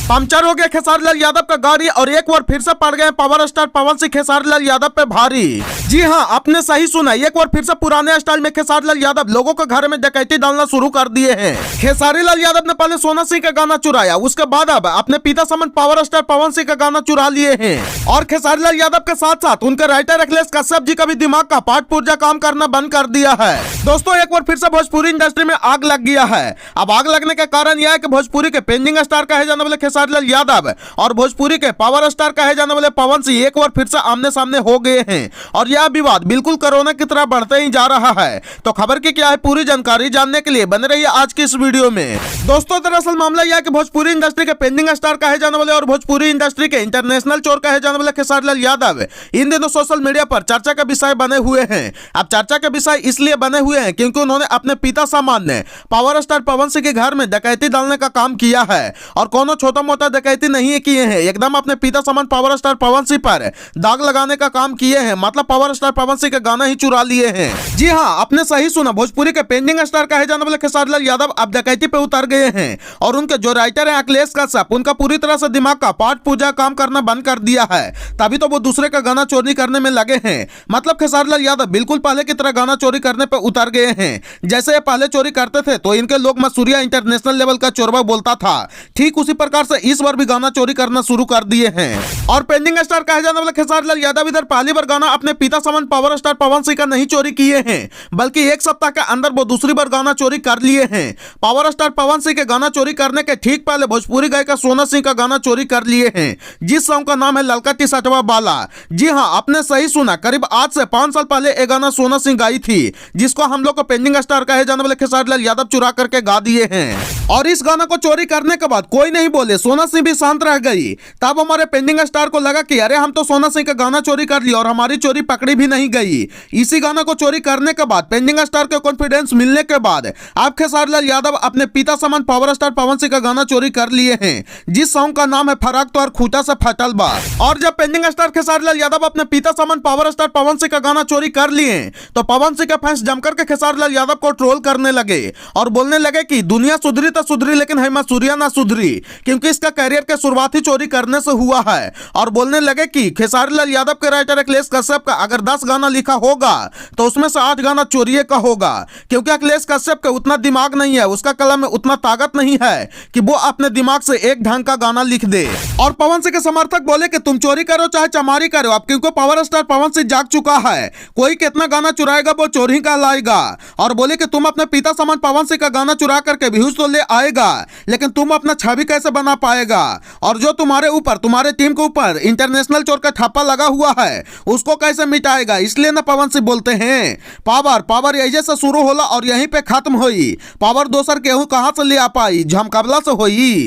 Puncture हो गया खेसारी लाल यादव का गाड़ी और एक बार फिर से पड़ गए पावर स्टार पवन सिंह खेसारी लाल यादव पे भारी। जी हां, आपने सही सुना, एक बार फिर से पुराने स्टाइल में खेसारी लाल यादव लोगों के घर में डकैती डालना शुरू कर दिए हैं। खेसारी लाल यादव ने पहले सोना सिंह का गाना चुराया, उसके बाद अब अपने पिता समान पावर स्टार पवन सिंह का गाना चुरा लिए हैं और खेसारी लाल यादव के साथ साथ उनके राइटर अखिलेश कश्यप जी का भी दिमाग का पाठ पुर्जा काम करना बंद कर दिया है। दोस्तों, एक बार फिर से भोजपुरी इंडस्ट्री में आग लग गया है। अब आग लगने का कारण यह है कि भोजपुरी के पेंडिंग स्टार कहे जाने वाले खेसारी लाल यादव और भोजपुरी के पावर स्टार कहे जाने वाले पवन सिंह एक बार फिर से आमने सामने हो गए हैं और यह विवाद बिल्कुल कोरोना की तरह बढ़ते ही जा रहा है। तो खबर की क्या है पूरी जानकारी जानने के लिए बने रहिए आज की इस वीडियो में। दोस्तों, दरअसल मामला यह है कि भोजपुरी इंडस्ट्री के पेंडिंग स्टार कहे जाने वाले और भोजपुरी इंडस्ट्री के इंटरनेशनल चोर कहे जाने वाले खेसारी लाल यादव इन दिनों सोशल मीडिया पर चर्चा का विषय बने हुए हैं। अब चर्चा के विषय इसलिए बने हुए हैं क्योंकि उन्होंने अपने पिता समान ने पावर स्टार पवन सिंह के घर में डकैती डालने का काम किया है और कोनो छोटा मोटा डकैती नहीं किए हैं, एकदम अपने पिता समान पावर स्टार पवन सिंह पर दाग लगाने का काम किए हैं। मतलब पावर स्टार पवन सिंह का गाना ही चुरा लिए हैं। जी हां, आपने सही सुना, भोजपुरी के पेंडिंग स्टार कहे जाने वाले खेसारी लाल यादव अब डकैती पे उतर गए हैं और उनके जो राइटर हैं अखिलेश कश्यप, उनका पूरी तरह से दिमाग का पाठ पूजा काम करना बंद कर दिया है। तभी तो वो दूसरे का गाना चोरी करने में लगे हैं। मतलब खेसारी लाल यादव बिल्कुल पहले की तरह गाना चोरी करने पे उतर गए हैं। जैसे ये पहले चोरी करते थे तो इनके लोग मसूरिया इंटरनेशनल लेवल का चोरबा बोलता था, ठीक उसी प्रकार से इस बार भी गाना चोरी करना शुरू कर दिए हैं। और पेंडिंग स्टार कहे जाने वाले खेसारी लाल यादव इधर पहली बार गाना अपने पिता समान पावर स्टार पवन सिंह का नहीं चोरी किए हैं, बल्कि एक सप्ताह के अंदर वो दूसरी बार गाना चोरी कर लिए हैं। पावर स्टार पवन सिंह के गाना चोरी करने के ठीक पहले भोजपुरी गायिका सोना सिंह का गाना चोरी कर लिए हैं, जिस सॉन्ग का नाम है ललका टी शर्टवा बाला। जी हां, आपने सही सुना, करीब आज से 5 साल पहले ये गाना सोना सिंह गाई थी, जिसको हम लोग को पेंडिंग स्टार कहे जाने वाले खेसारी लाल यादव चुरा करके गा दिए हैं। और इस गाना को चोरी करने के बाद कोई नहीं बोले, सोना सिंह भी शांत रह गई। तब हमारे पेंडिंग स्टार को लगा कि अरे हम तो सोना सिंह का गाना चोरी कर लिया और हमारी चोरी पकड़ी भी नहीं गई। इसी गाना को चोरी करने के बाद पेंडिंग स्टार के कॉन्फिडेंस मिलने के बाद अब खेसारी लाल यादव अपने पिता समान पावर स्टार पवन सिंह का गाना चोरी कर लिए हैं, जिस सॉन्ग का नाम है फराक तो और खूटा से फटल बा। और जब पेंडिंग स्टार खेसारी लाल यादव अपने पिता समान पावर स्टार पवन सिंह का गाना चोरी कर लिए तो पवन सिंह के फैंस जमकर के खेसारी लाल यादव को ट्रोल करने लगे और बोलने लगे कि दुनिया सुधरी तो सुधरी लेकिन है मसूरिया ना सुधरी, क्योंकि इसका कैरियर के शुरुआत ही चोरी करने से हुआ है। और बोलने लगे कि खेसारी लाल यादव के राइटर अखिलेश कश्यप का अगर 10 गाना लिखा होगा तो उसमें से 8 गाना चोरी का होगा, क्योंकि अखिलेश कश्यप का उतना दिमाग नहीं है, उसका कलम में उतना ताकत नहीं है कि वो अपने दिमाग से एक ढंग का गाना लिख दे। और पवन सिंह के समर्थक बोले कि तुम चोरी करो चाहे चमारी करो, अब क्योंकि पावर स्टार पवन सिंह जाग चुका है, कोई कितना गाना चुराएगा वो चोरी कहलाएगा। और बोले कि तुम अपने पिता समान पवन सिंह का गाना चुरा करके व्यूज तो ले आएगा, लेकिन तुम अपना छवि कैसे बना पाएगा, और जो तुम्हारे ऊपर तुम्हारे टीम के ऊपर इंटरनेशनल चोर का ठप्पा लगा हुआ है उसको कैसे मिटाएगा। इसलिए ना पवन सिंह बोलते हैं पावर यही से शुरू होला और यहीं पे खत्म हुई, पावर दोसर केहू कहां से ले आ पाई, झमकबला से हुई।